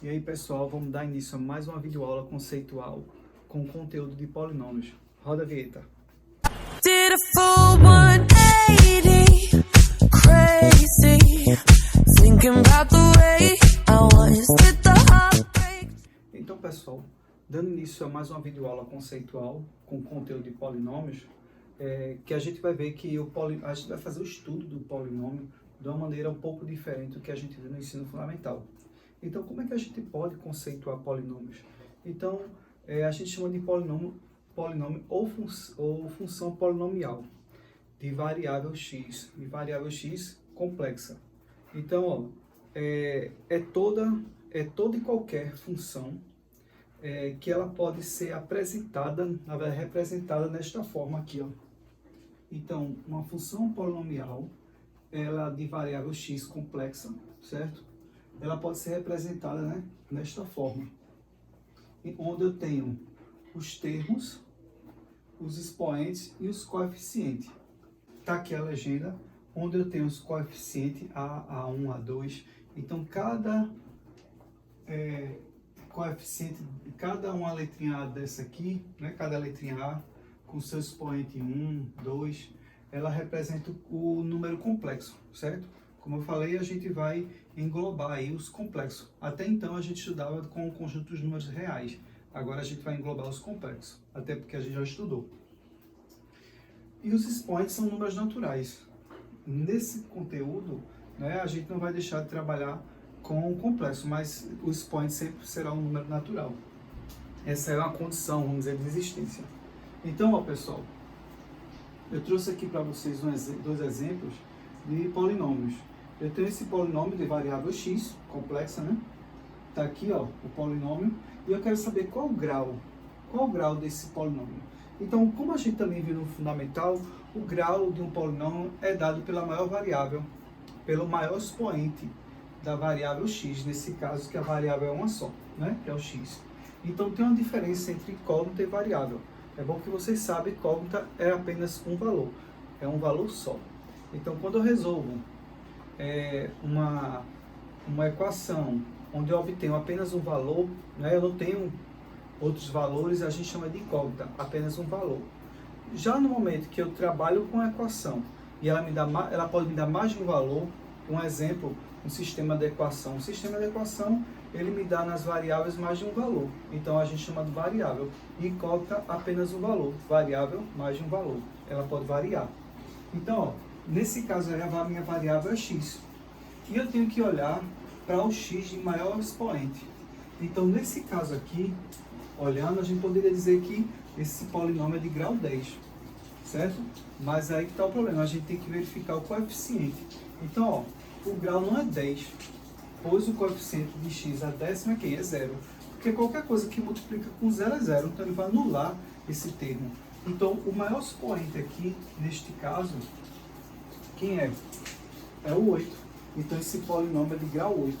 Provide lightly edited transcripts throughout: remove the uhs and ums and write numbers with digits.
E aí pessoal, vamos dar início a mais uma videoaula conceitual com conteúdo de polinômios. Roda a vinheta. Did a full 180, crazy, thinking about the way I was, did the heartbreak. Então pessoal, dando início a mais uma videoaula conceitual com conteúdo de polinômios, que a gente vai ver que a gente vai fazer o estudo do polinômio de uma maneira um pouco diferente do que a gente viu no ensino fundamental. Então, como é que a gente pode conceituar polinômios? Então, a gente chama de polinômio ou função polinomial de variável x, e variável x complexa. Então, ó, é toda e qualquer função que ela pode ser apresentada, na verdade, representada nesta forma aqui, ó. Então, uma função polinomial, ela de variável x complexa, certo? Ela pode ser representada, né, nesta forma, onde eu tenho os termos, os expoentes e os coeficientes. Está aqui a legenda, onde eu tenho os coeficientes A, A1, A2. Então, cada coeficiente, cada uma letrinha A dessa aqui, né, cada letrinha A, com seu expoente 1, 2, ela representa o número complexo, certo? Como eu falei, a gente vai englobar aí os complexos. Até então a gente estudava com o conjunto dos números reais. Agora a gente vai englobar os complexos, até porque a gente já estudou. E os expoentes são números naturais. Nesse conteúdo, né, a gente não vai deixar de trabalhar com o complexo, mas o expoente sempre será um número natural. Essa é uma condição, vamos dizer, de existência. Então, ó, pessoal, eu trouxe aqui para vocês dois exemplos de polinômios. Eu tenho esse polinômio de variável x, complexa, né? Tá aqui, ó, o polinômio. E eu quero saber qual o grau desse polinômio. Então, como a gente também viu no fundamental, o grau de um polinômio é dado pela maior variável, pelo maior expoente da variável x, nesse caso que a variável é uma só, né? Que é o x. Então, tem uma diferença entre incógnita e variável. É bom que vocês sabem que incógnita é apenas um valor, é um valor só. Então, quando eu resolvo uma equação onde eu obtenho apenas um valor, né, eu não tenho outros valores, a gente chama de incógnita, apenas um valor. Já no momento que eu trabalho com a equação e ela pode me dar mais de um valor, um exemplo, um sistema de equação. O sistema de equação, ele me dá nas variáveis mais de um valor. Então, a gente chama de variável. E incógnita, apenas um valor. Variável, mais de um valor. Ela pode variar. Então, ó, nesse caso, a minha variável é x. E eu tenho que olhar para o x de maior expoente. Então, nesse caso aqui, olhando, a gente poderia dizer que esse polinômio é de grau 10. Certo? Mas aí que está o problema. A gente tem que verificar o coeficiente. Então, ó, o grau não é 10, pois o coeficiente de x, a décima aqui, é 0. Porque qualquer coisa que multiplica com 0 é 0. Então, ele vai anular esse termo. Então, o maior expoente aqui, neste caso, quem é? É o 8. Então, esse polinômio é de grau 8.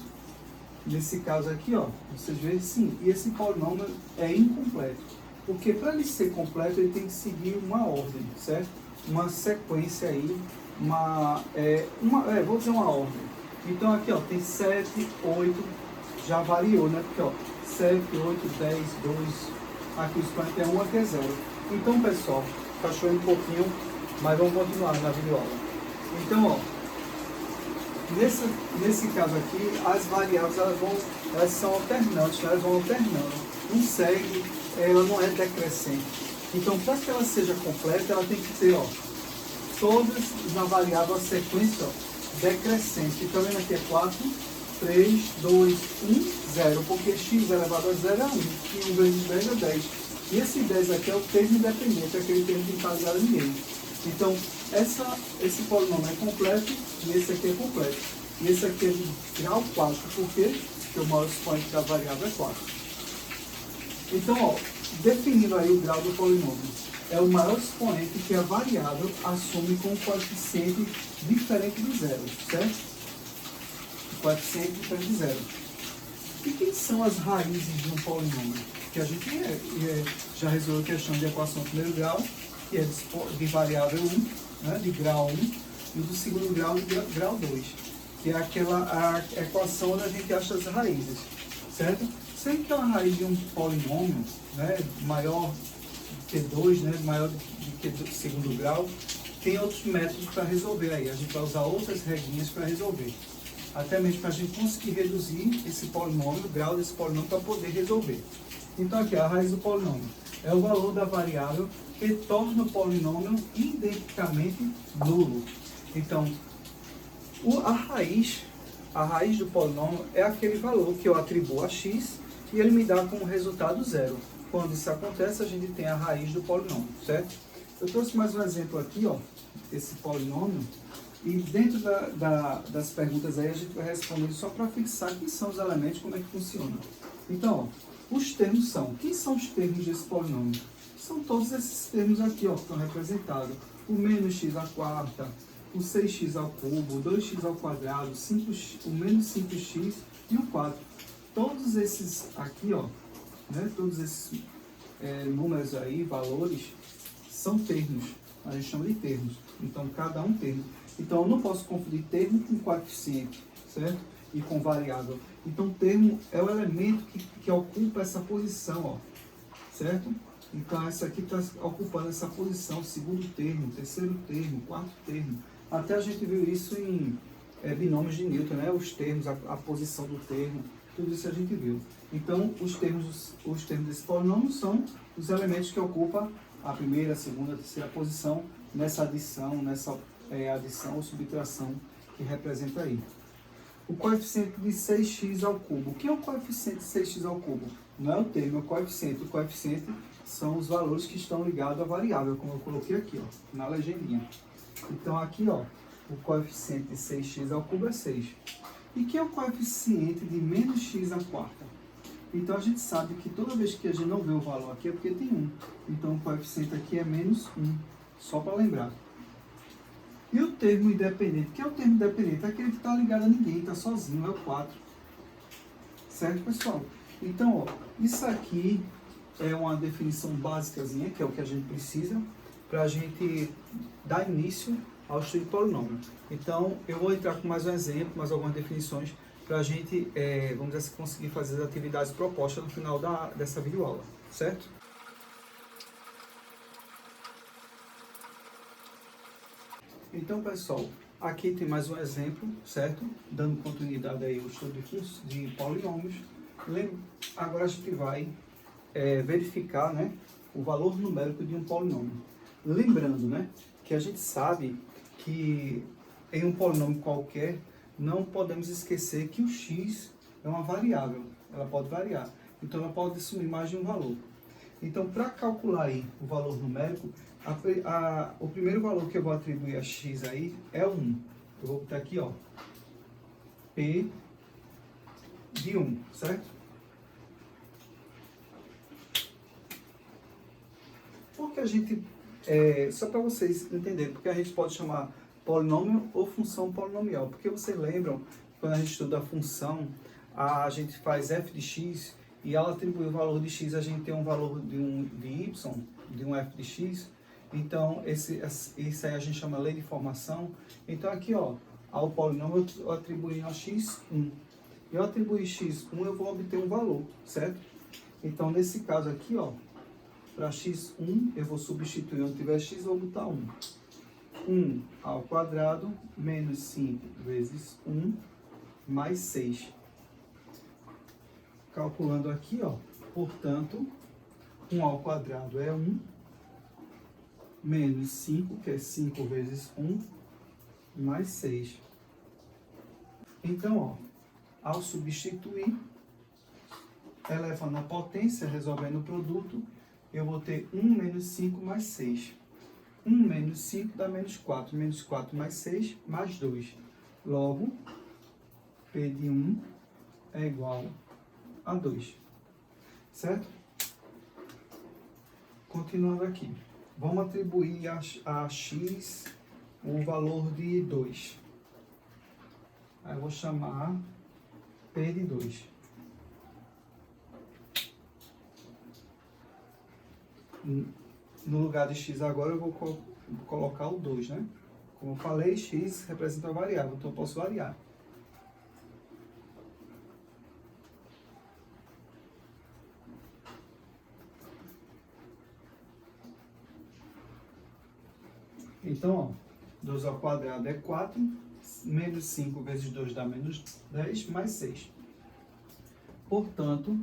Nesse caso aqui, ó, vocês veem sim, e esse polinômio é incompleto. Porque para ele ser completo, ele tem que seguir uma ordem, certo? Uma sequência aí, vou dizer uma ordem. Então, aqui, ó, tem 7, 8, já variou, né? Porque, ó, 7, 8, 10, 2, aqui o expoente é 1, aqui é 0. Então, pessoal, tá chovendo um pouquinho, mas vamos continuar na videoaula. Então, ó, nesse caso aqui, as variáveis elas são alternantes, né? Elas vão alternando. Não segue, ela não é decrescente. Então, para que ela seja completa, ela tem que ter, ó, todas na variável a sequência, ó, decrescente. Então, vendo aqui é 4, 3, 2, 1, 0, porque x elevado a 0 é 1, e 1 vezes 10 é 10. E esse 10 aqui é o termo independente, aquele termo que não está ligado a ninguém. Então, esse polinômio é completo e esse aqui é completo. E esse aqui é de grau 4, por quê? Porque o maior expoente da variável é 4. Então, ó, definindo aí o grau do polinômio, é o maior expoente que a variável assume com um coeficiente diferente do zero, certo? O coeficiente diferente de zero. E quem são as raízes de um polinômio? Que a gente já resolveu a questão de equação de primeiro grau, que é de variável 1, né, de grau 1, e do segundo grau de grau 2, que é a equação onde a gente acha as raízes. certo? Sempre que é uma raiz de um polinômio, né, maior que 2, né, maior do que segundo grau, tem outros métodos para resolver aí. A gente vai usar outras regrinhas para resolver. Até mesmo para a gente conseguir reduzir esse polinômio, o grau desse polinômio, para poder resolver. Então aqui, a raiz do polinômio é o valor da variável que torna o polinômio identicamente nulo. Então, a raiz do polinômio é aquele valor que eu atribuo a x e ele me dá como resultado zero. Quando isso acontece, a gente tem a raiz do polinômio, certo? Eu trouxe mais um exemplo aqui, ó, esse polinômio, e dentro das perguntas aí a gente vai responder só para fixar quem são os elementos, como é que funciona. Então, ó, os termos são, quem são os termos desse polinômio? São todos esses termos aqui, ó, que estão representados. O menos x à quarta, o 6x ao cubo, o 2x ao quadrado, o menos 5x e o 4. Todos esses aqui, ó, né, todos esses números aí, valores, são termos. A gente chama de termos. Então, cada um termo. Então, eu não posso confundir termo com coeficiente, certo? E com variável. Então, termo é o elemento que ocupa essa posição, ó, certo? Então, essa aqui está ocupando essa posição, segundo termo, terceiro termo, quarto termo. Até a gente viu isso em binômios de Newton, né? Os termos, a posição do termo, tudo isso a gente viu. Então, os termos desse polinômio são os elementos que ocupam a primeira, a segunda, a terceira posição nessa adição, adição ou subtração que representa aí. O coeficiente de 6x ao cubo. O que é o coeficiente de 6x ao cubo? Não é o termo, é o coeficiente. O coeficiente são os valores que estão ligados à variável, como eu coloquei aqui, ó, na legendinha. Então aqui, ó, o coeficiente de 6x ao cubo é 6. E que é o coeficiente de menos x à quarta? Então a gente sabe que toda vez que a gente não vê o valor aqui é porque tem 1. Então o coeficiente aqui é menos 1, só para lembrar. E o termo independente? O que é o termo independente? É aquele que está ligado a ninguém, está sozinho, é o 4. Certo, pessoal? Então, ó, isso aqui é uma definição básicazinha, que é o que a gente precisa para a gente dar início ao estudo de polinômio. Então, eu vou entrar com mais um exemplo, mais algumas definições, para a gente, vamos dizer assim, conseguir fazer as atividades propostas no final dessa videoaula, certo? Então, pessoal, aqui tem mais um exemplo, certo? Dando continuidade aí ao estudo de polinômios. Agora a gente vai verificar, né, o valor numérico de um polinômio. Lembrando, né, que a gente sabe que em um polinômio qualquer não podemos esquecer que o x é uma variável, ela pode variar. Então ela pode assumir mais de um valor. Então, para calcular aí o valor numérico, o primeiro valor que eu vou atribuir a x aí é 1. Eu vou botar aqui, ó, P de 1, certo? Porque a gente, só para vocês entenderem, porque a gente pode chamar polinômio ou função polinomial. Porque vocês lembram, quando a gente estuda a função, a gente faz f de x, e ao atribuir o valor de x, a gente tem um valor de y, de um f de x. Então, isso aí a gente chama lei de formação. Então, aqui, ó, ao polinômio eu atribuí a x 1. E ao atribuir x 1, eu vou obter um valor, certo? Então, nesse caso aqui, ó, para x1, eu vou substituir onde tiver x, eu vou botar 1. 1 ao quadrado menos 5 vezes 1 mais 6. Calculando aqui, ó, portanto, 1 ao quadrado é 1, menos 5, que é 5 vezes 1, mais 6. Então, ó, ao substituir, elevando a potência, resolvendo o produto, eu vou ter 1 menos 5 mais 6. 1 menos 5 dá menos 4. Menos 4 mais 6, mais 2. Logo, P de 1 é igual a 2. Certo? Continuando aqui. Vamos atribuir a x o valor de 2. Aí eu vou chamar P de 2. No lugar de x agora eu vou colocar o 2, né? Como eu falei, x representa a variável, então eu posso variar. Então, ó, 2 ao quadrado é 4, menos 5 vezes 2 dá menos 10, mais 6. Portanto,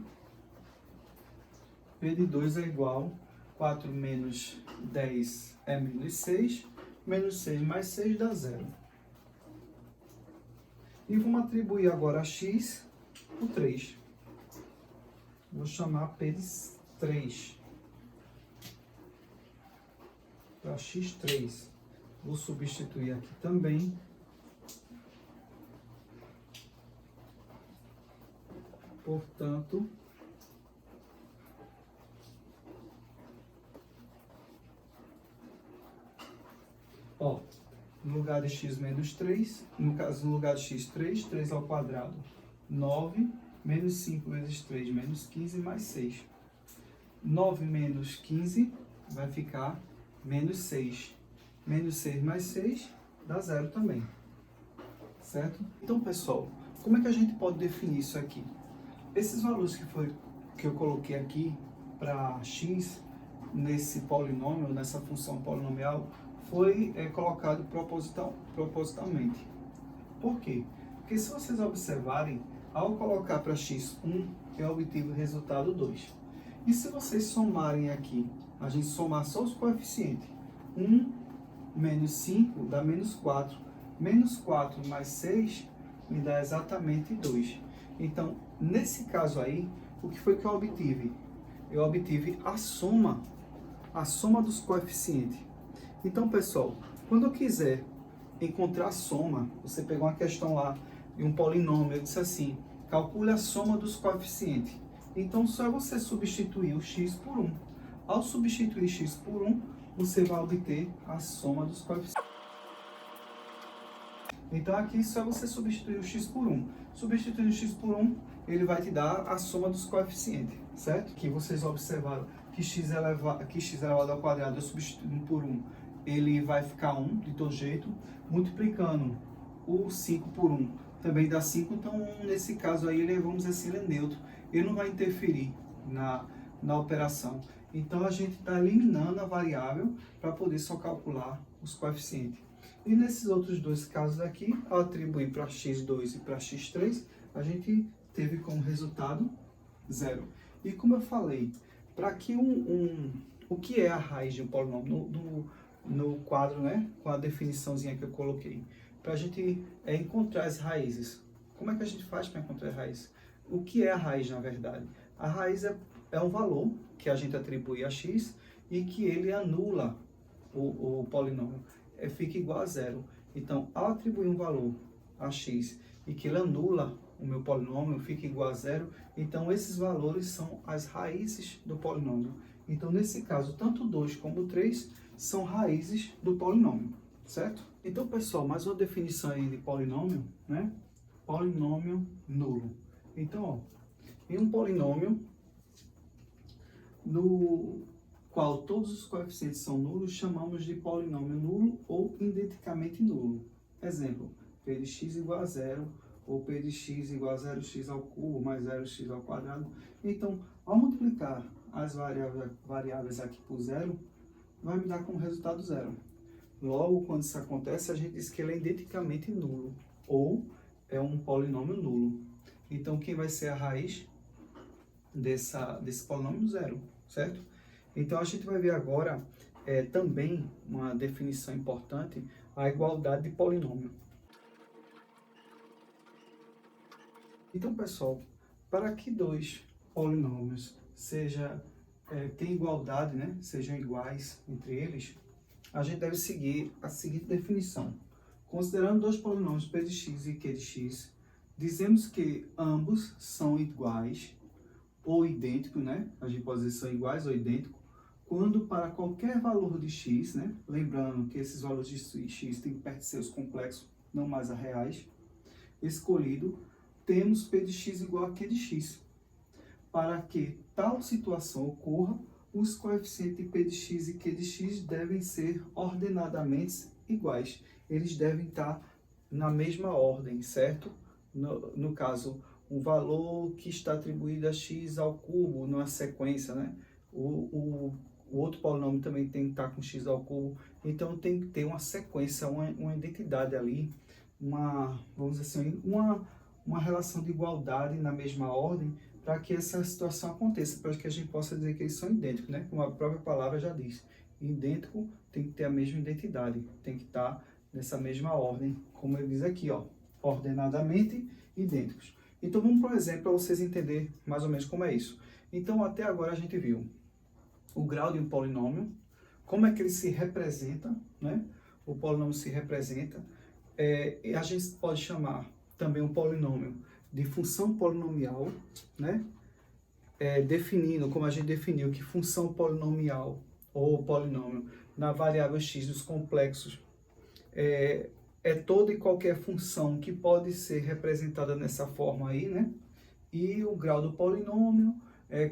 P de 2 é igual a 4 menos 10 é menos 6, menos 6 mais 6 dá 0. E vamos atribuir agora a x o 3. Vou chamar P de 3 para x3. Vou substituir aqui também. Portanto, ó, no lugar de x menos 3, no lugar de x 3, 3 ao quadrado, 9, menos 5 vezes 3, menos 15, mais 6. 9 menos 15 vai ficar menos 6. Menos 6 mais 6 dá 0 também. Certo? Então, pessoal, como é que a gente pode definir isso aqui? Esses valores que eu coloquei aqui para x, nesse polinômio, nessa função polinomial, foi colocado propositalmente. Por quê? Porque se vocês observarem, ao colocar para x 1, eu obtive o resultado 2. E se vocês somarem aqui, a gente somar só os coeficientes, 1 menos 5 dá menos 4. Menos 4 mais 6 me dá exatamente 2. Então, nesse caso aí, o que foi que eu obtive? Eu obtive a soma dos coeficientes. Então, pessoal, quando eu quiser encontrar a soma, você pegou uma questão lá de um polinômio, eu disse assim, calcule a soma dos coeficientes. Então, só é você substituir o x por 1. Ao substituir x por 1, você vai obter a soma dos coeficientes. Então, aqui só é você substituir o x por 1. Substituindo o x por 1, ele vai te dar a soma dos coeficientes, certo? Que vocês observaram que x elevado ao quadrado, eu substituindo por 1, ele vai ficar 1 de todo jeito. Multiplicando o 5 por 1, também dá 5. Então, nesse caso aí, vamos dizer assim, ele é neutro. Ele não vai interferir na operação. Então, a gente está eliminando a variável para poder só calcular os coeficientes. E nesses outros dois casos aqui, ao atribuir para x2 e para x3, a gente teve como resultado 0. E como eu falei, para que o que é a raiz de um polinômio? No quadro, né, com a definiçãozinha que eu coloquei, para a gente encontrar as raízes. Como é que a gente faz para encontrar as raízes? O que é a raiz, na verdade? A raiz é um valor que a gente atribui a x e que ele anula o polinômio. Fica igual a 0. Então, ao atribuir um valor a x e que ele anula o meu polinômio, fica igual a 0, então esses valores são as raízes do polinômio. Então, nesse caso, tanto 2 como 3 são raízes do polinômio, certo? Então, pessoal, mais uma definição aí de polinômio, né? Polinômio nulo. Então, ó, em um polinômio no qual todos os coeficientes são nulos, chamamos de polinômio nulo ou identicamente nulo. Exemplo, P de x igual a 0, ou P de x igual a 0x ao cubo mais 0x ao quadrado. Então, ao multiplicar as variáveis aqui por 0, vai me dar como resultado 0. Logo, quando isso acontece, a gente diz que ele é identicamente nulo, ou é um polinômio nulo. Então, quem vai ser a raiz desse polinômio? 0, certo? Então, a gente vai ver agora também uma definição importante, a igualdade de polinômio. Então, pessoal, para que dois polinômios tenham igualdade, né, sejam iguais entre eles, a gente deve seguir a seguinte definição. Considerando dois polinômios p de x e q de x, dizemos que ambos são iguais ou idênticos, né? A gente pode dizer que são iguais ou idênticos, quando para qualquer valor de x, né? Lembrando que esses valores de x têm que pertencer aos complexos, não mais a reais, escolhido, temos p de x igual a q de x. Para que tal situação ocorra, os coeficientes de p de x e q de x devem ser ordenadamente iguais. Eles devem estar na mesma ordem, certo? No caso, um valor que está atribuído a x ao cubo, numa sequência, né? O o outro polinômio também tem que estar com x ao cubo. Então tem que ter uma sequência, uma identidade ali, vamos dizer assim, uma relação de igualdade na mesma ordem, para que essa situação aconteça, para que a gente possa dizer que eles são idênticos, né? Como a própria palavra já diz. Idêntico tem que ter a mesma identidade, tem que estar nessa mesma ordem, como ele diz aqui, ó, ordenadamente idênticos. Então vamos para um exemplo para vocês entenderem mais ou menos como é isso. Então até agora a gente viu o grau de um polinômio, como é que ele se representa, né? O polinômio se representa. E a gente pode chamar também um polinômio de função polinomial, né? Definindo, como a gente definiu, que função polinomial ou polinômio na variável x dos complexos é toda e qualquer função que pode ser representada nessa forma aí, né? E o grau do polinômio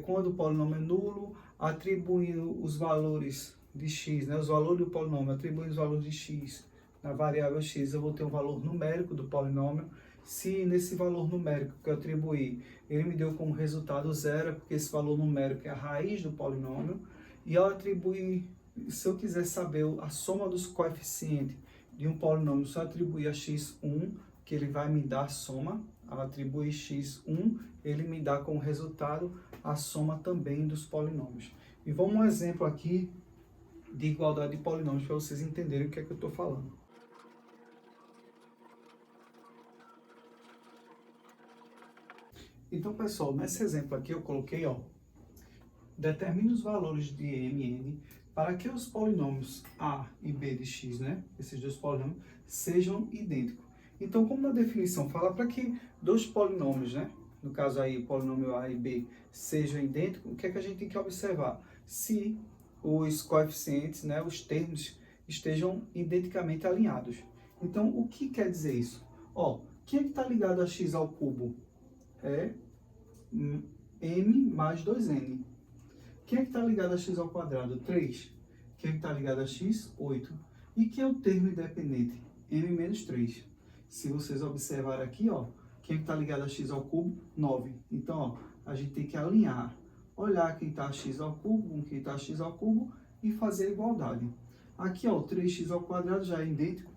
quando o polinômio é nulo, atribuindo os valores de x, né? Os valores do polinômio, atribuindo os valores de x na variável x, eu vou ter um valor numérico do polinômio. Se nesse valor numérico que eu atribuí, ele me deu como resultado zero, porque esse valor numérico é a raiz do polinômio, e ao atribuir, se eu quiser saber a soma dos coeficientes de um polinômio, só atribuir a x1, que ele vai me dar a soma. Ao atribuir x1, ele me dá como resultado a soma também dos polinômios. E vamos um exemplo aqui de igualdade de polinômios para vocês entenderem o que é que eu estou falando. Então, pessoal, nesse exemplo aqui eu coloquei, ó, determine os valores de m e n para que os polinômios a e b de x, né, esses dois polinômios, sejam idênticos. Então, como na definição fala para que dois polinômios, né, no caso aí, o polinômio a e b, sejam idênticos, o que é que a gente tem que observar? Se os coeficientes, né, os termos, estejam identicamente alinhados. Então, o que quer dizer isso? Ó, quem é que está ligado a x ao cubo? É m mais 2n. Quem é que está ligado a x ao quadrado? 3. Quem é que está ligado a x? 8. E quem é o termo independente? m menos 3. Se vocês observarem aqui, ó, quem é que está ligado a x ao cubo? 9. Então, ó, a gente tem que alinhar. Olhar quem está a x ao cubo com quem está a x ao cubo e fazer a igualdade. Aqui, ó, o 3x ao quadrado já é idêntico.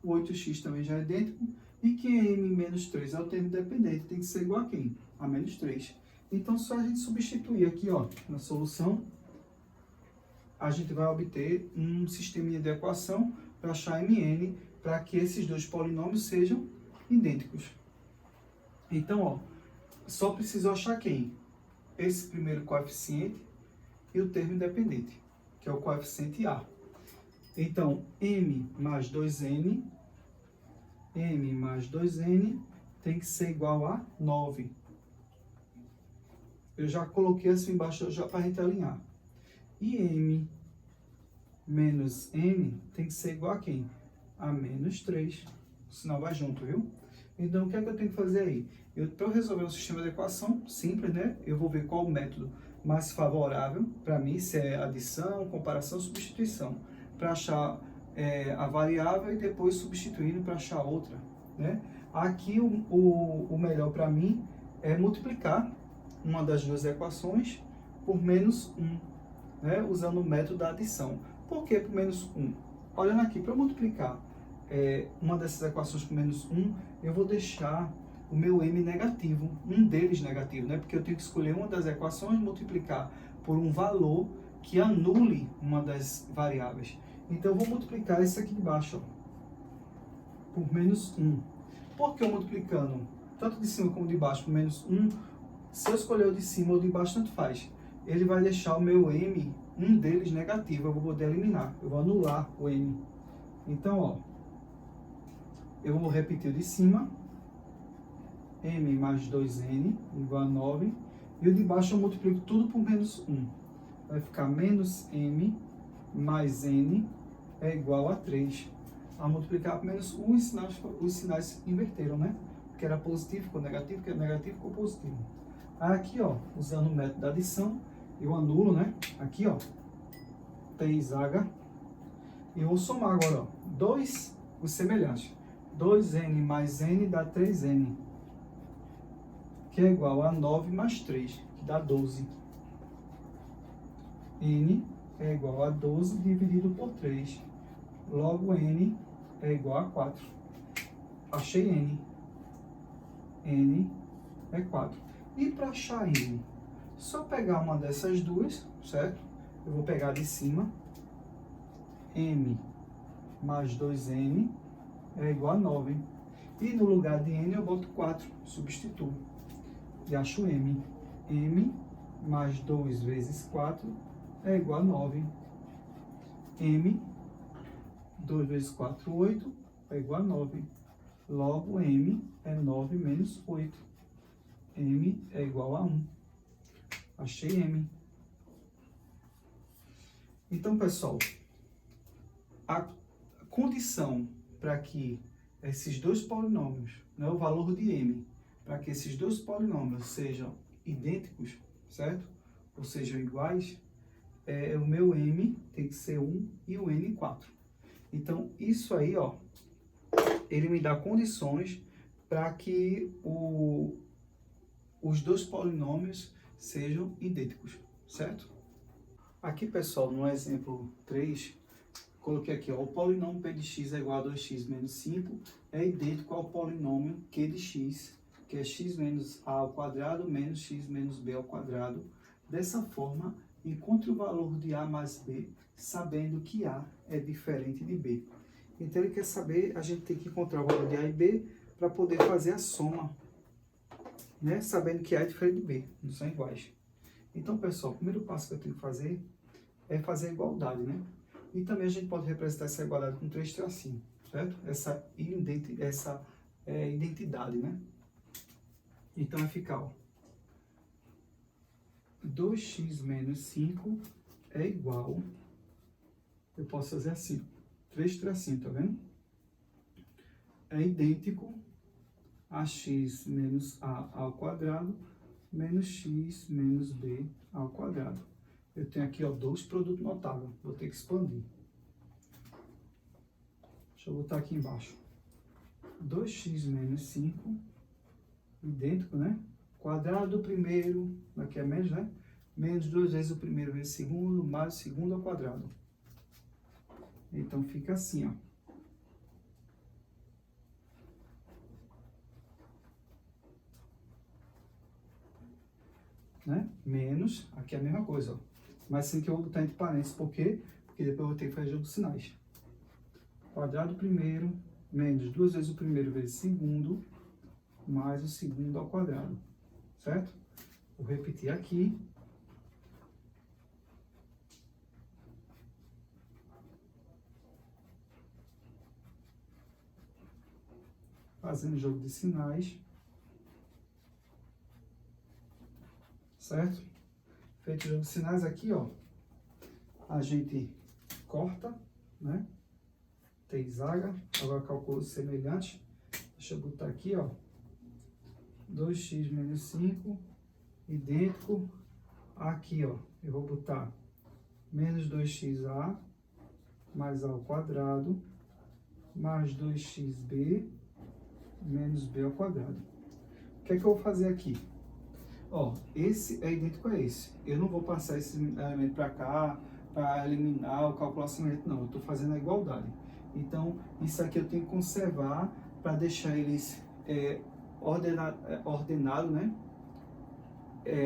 O 8x também já é idêntico. E quem é m menos 3? É o termo independente. Tem que ser igual a quem? A menos 3. Então, só a gente substituir aqui, ó, na solução, a gente vai obter um sisteminha de equação para achar mn, para que esses dois polinômios sejam idênticos. Então, ó, só preciso achar quem? Esse primeiro coeficiente e o termo independente, que é o coeficiente a. Então, m mais 2n tem que ser igual a 9. Eu já coloquei assim embaixo já para a gente alinhar. E m menos n tem que ser igual a quem? A menos 3. O sinal vai junto, viu? Então, o que é que eu tenho que fazer aí? Para eu resolver um sistema de equação simples, né? Eu vou ver qual o método mais favorável para mim, se é adição, comparação, substituição. Para achar a variável e depois substituindo para achar outra, né? Aqui o melhor para mim é multiplicar uma das duas equações por menos 1, né? Usando o método da adição. Por que por menos 1? Olhando aqui, para multiplicar uma dessas equações por menos 1, eu vou deixar o meu m negativo, um deles negativo, né? Porque eu tenho que escolher uma das equações e multiplicar por um valor que anule uma das variáveis. Então, eu vou multiplicar esse aqui de baixo, ó, por menos 1. Por que eu multiplicando tanto de cima como de baixo por menos 1? Se eu escolher o de cima ou de baixo, tanto faz. Ele vai deixar o meu m, um deles negativo, eu vou poder eliminar. Eu vou anular o m. Então, ó, eu vou repetir o de cima. m mais 2n igual a 9. E o de baixo eu multiplico tudo por menos 1. Vai ficar menos m mais n é igual a 3. Ao multiplicar por menos 1, os sinais inverteram, né? Porque era positivo, ficou negativo, que era negativo, ficou positivo. Aqui, ó, usando o método da adição, eu anulo, né? Aqui, ó, 3h. E eu vou somar agora, ó, os semelhantes. 2n mais n dá 3n, que é igual a 9 mais 3, que dá 12. n é igual a 12 dividido por 3. Logo, n é igual a 4. Achei n. N é 4. E para achar n, só pegar uma dessas duas, certo? Eu vou pegar de cima. M mais 2n é igual a 9. E no lugar de n eu boto 4, substituo. E acho m. M mais 2 vezes 4 é igual a 9. M, 2 vezes 4, 8, é igual a 9. Logo, m é 9 menos 8. M é igual a 1. Achei m. Então, pessoal, a condição para que esses dois polinômios, né, o valor de m, para que esses dois polinômios sejam idênticos, certo? Ou sejam iguais, o meu m tem que ser 1 e o n 4. Então, isso aí, ó, ele me dá condições para que os dois polinômios sejam idênticos, certo? Aqui, pessoal, no exemplo 3, coloquei aqui, ó, o polinômio p de x é igual a 2x menos 5 é idêntico ao polinômio q de x, que é x menos a ao quadrado menos x menos b ao quadrado. Dessa forma, encontre o valor de a mais b, sabendo que a é diferente de b. Então, ele quer saber, a gente tem que encontrar o valor de a e b para poder fazer a soma, né? Sabendo que a é diferente de b, não são iguais. Então, pessoal, o primeiro passo que eu tenho que fazer é fazer a igualdade, né? E também a gente pode representar essa igualdade com 3 tracinhos, certo? Essa identidade, né? Então, vai ficar, ó, 2x menos 5 é igual, eu posso fazer assim, 3 tracinhos, tá vendo? É idêntico a x menos a ao quadrado menos x menos b ao quadrado. Eu tenho aqui, ó, dois produtos notáveis. Vou ter que expandir. Deixa eu botar aqui embaixo. 2x menos 5, idêntico, né? Quadrado do primeiro, aqui é menos, né? Menos 2 vezes o primeiro vezes o segundo, mais o segundo ao quadrado. Então, fica assim, ó. Né? Menos, aqui é a mesma coisa, ó. Mas sem que eu vou botar entre parênteses, por quê? Porque depois eu vou ter que fazer jogo de sinais. Quadrado do primeiro, menos 2 vezes o primeiro vezes o segundo, mais o segundo ao quadrado, certo? Vou repetir aqui. Fazendo jogo de sinais. Certo? Feito o jogo de sinais aqui, ó, a gente corta, né? Tem zaga, agora calculo semelhante. Deixa eu botar aqui, ó, 2x menos 5, idêntico. Aqui, ó, eu vou botar menos 2xa mais a ao quadrado, mais 2xb, menos b ao quadrado. O que é que eu vou fazer aqui? Ó, esse é idêntico a esse. Eu não vou passar esse elemento para cá, para eliminar ou calcular o semelhante, não. Eu estou fazendo a igualdade. Então, isso aqui eu tenho que conservar para deixar eles ordenado, né?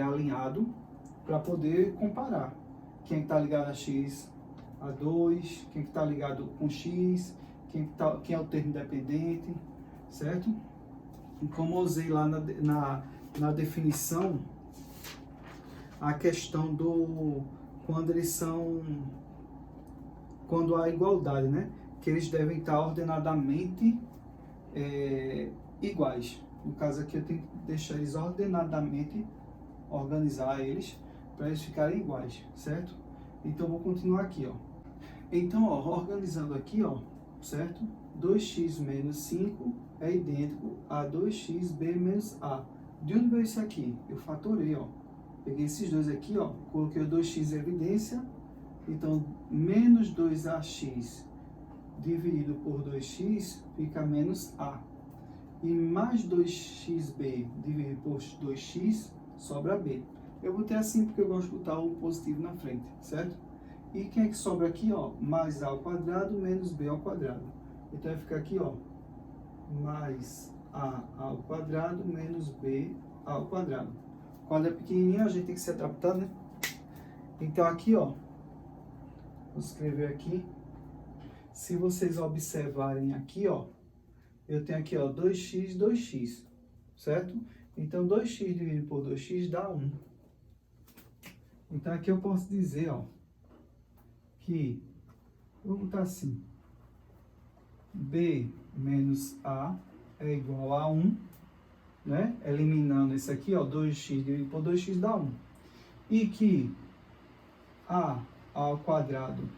Alinhado, para poder comparar. Quem está ligado a x, a 2, quem está ligado com x, quem é o termo dependente, certo? E como eu usei lá na definição, a questão do quando há igualdade, né? Que eles devem estar ordenadamente iguais. No caso aqui eu tenho que deixar eles ordenadamente, organizar eles, para eles ficarem iguais, certo? Então vou continuar aqui, ó. Então, ó, organizando aqui, ó, certo? 2x menos 5 é idêntico a 2xb menos a. De onde veio isso aqui? Eu fatorei, ó. Peguei esses dois aqui, ó. Coloquei o 2x em evidência. Então, menos 2ax dividido por 2x fica menos a. E mais 2xb dividido por 2x sobra b. Eu botei assim porque eu gosto de botar o positivo na frente, certo? E quem é que sobra aqui, ó? Mais a ao quadrado menos b ao quadrado. Então vai ficar aqui, ó, mais a ao quadrado menos b ao quadrado. Quando é pequenininho, a gente tem que se adaptar, né? Então aqui, ó, vou escrever aqui. Se vocês observarem aqui, ó, eu tenho aqui, ó, 2x, 2x, certo? Então 2x dividido por 2x dá 1. Então aqui eu posso dizer, ó, que, vou botar assim, b menos a é igual a 1, né? Eliminando esse aqui, ó, 2x dividido por 2x dá 1. E que a ao quadrado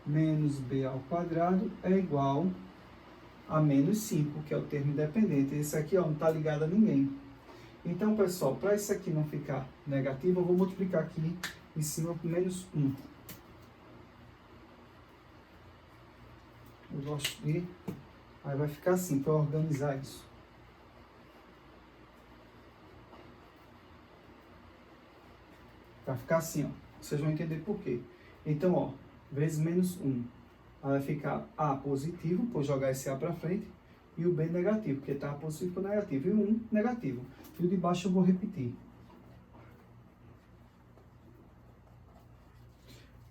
menos b ao quadrado é igual a menos 5, que é o termo independente. Esse aqui, ó, não está ligado a ninguém. Então, pessoal, para isso aqui não ficar negativo, eu vou multiplicar aqui em cima por menos 1. Eu gosto de... Aí vai ficar assim, para organizar isso. Vai ficar assim, ó. Vocês vão entender por quê. Então, ó, vezes menos 1. Aí vai ficar A positivo, por jogar esse A para frente, e o B negativo, porque está positivo por negativo, e o 1 negativo. E o de baixo eu vou repetir.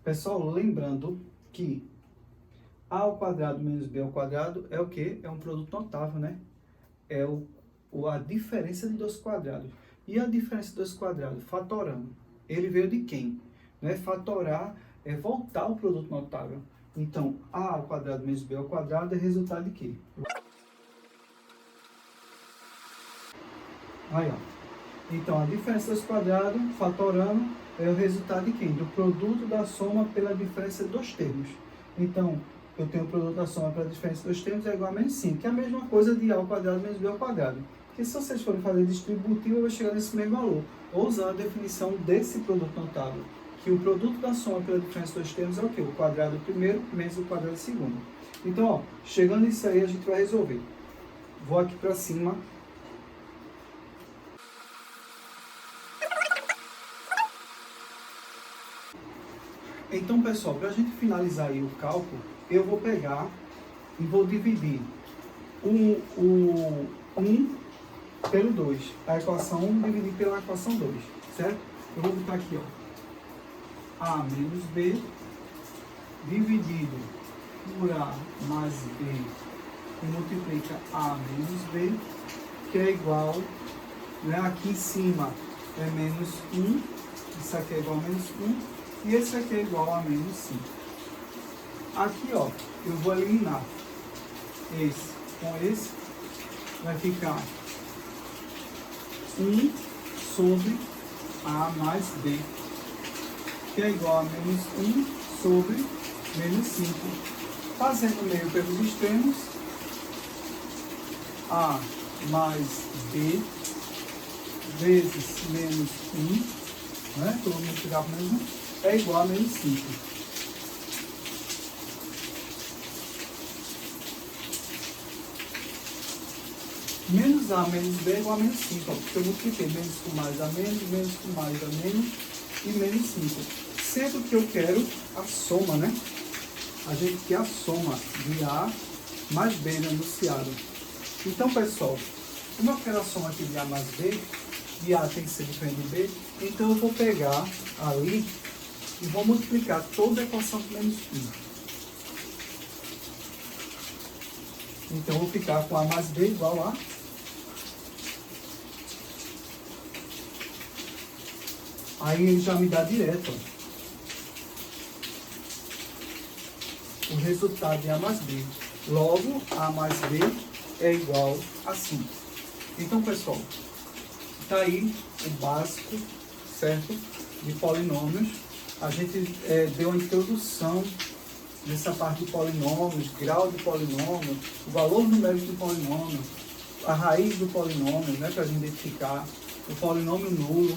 Pessoal, lembrando que A ao quadrado menos B ao quadrado é o quê? É um produto notável, né? É a diferença de dois quadrados. E a diferença de dois quadrados? Fatorando. Ele veio de quem? Né? Fatorar é voltar ao produto notável. Então, A ao quadrado menos B ao quadrado é resultado de quê? Aí, ó. Então, a diferença dos quadrados, fatorando, é o resultado de quem? Do produto da soma pela diferença dos termos. Então, eu tenho o produto da soma pela diferença dos termos é igual a menos 5, que é a mesma coisa de A ao quadrado menos B ao quadrado. Porque se vocês forem fazer distributivo, eu vou chegar nesse mesmo valor. Ou usando a definição desse produto notável, que o produto da soma pela diferença dos termos é o quê? O quadrado primeiro menos o quadrado segundo. Então, ó, chegando nisso aí, a gente vai resolver. Vou aqui para cima. Então, pessoal, para a gente finalizar aí o cálculo, eu vou pegar e vou dividir o 1 pelo 2. A equação 1 dividir pela equação 2, certo? Eu vou botar aqui, ó. A menos B dividido por A mais B, que multiplica A menos B, que é igual, né, aqui em cima é menos 1, isso aqui é igual a menos 1, e esse aqui é igual a menos 5. Aqui, ó, eu vou eliminar esse com esse, vai ficar 1 sobre A mais B, que é igual a menos 1 sobre menos 5. Fazendo meio pelos extremos, A mais B vezes menos 1, né? Todo mundo multiplicar por menos 1, é igual a menos 5. Menos A menos B é igual a menos 5, ó, porque eu multipliquei menos com mais a menos com mais a menos e menos 5. Sempre que eu quero a soma, né? A gente quer a soma de A mais B no enunciado. Então, pessoal, como eu quero a soma aqui de A mais B, e A tem que ser diferente de B, então eu vou pegar ali e vou multiplicar toda a equação por menos 1. Então, eu vou ficar com A mais B igual a... Aí ele já me dá direto, ó, o resultado de A mais B. Logo, A mais B é igual a 5. Então, pessoal, está aí o básico, certo, de polinômios. A gente deu a introdução nessa parte de polinômios, grau de polinômio, o valor numérico do polinômio, a raiz do polinômio, né, para a gente identificar o polinômio nulo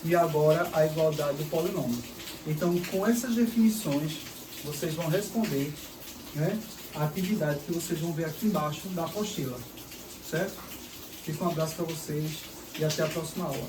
e agora a igualdade do polinômio. Então, com essas definições, vocês vão responder, né, a atividade que vocês vão ver aqui embaixo da apostila, certo? Fica um abraço para vocês e até a próxima aula.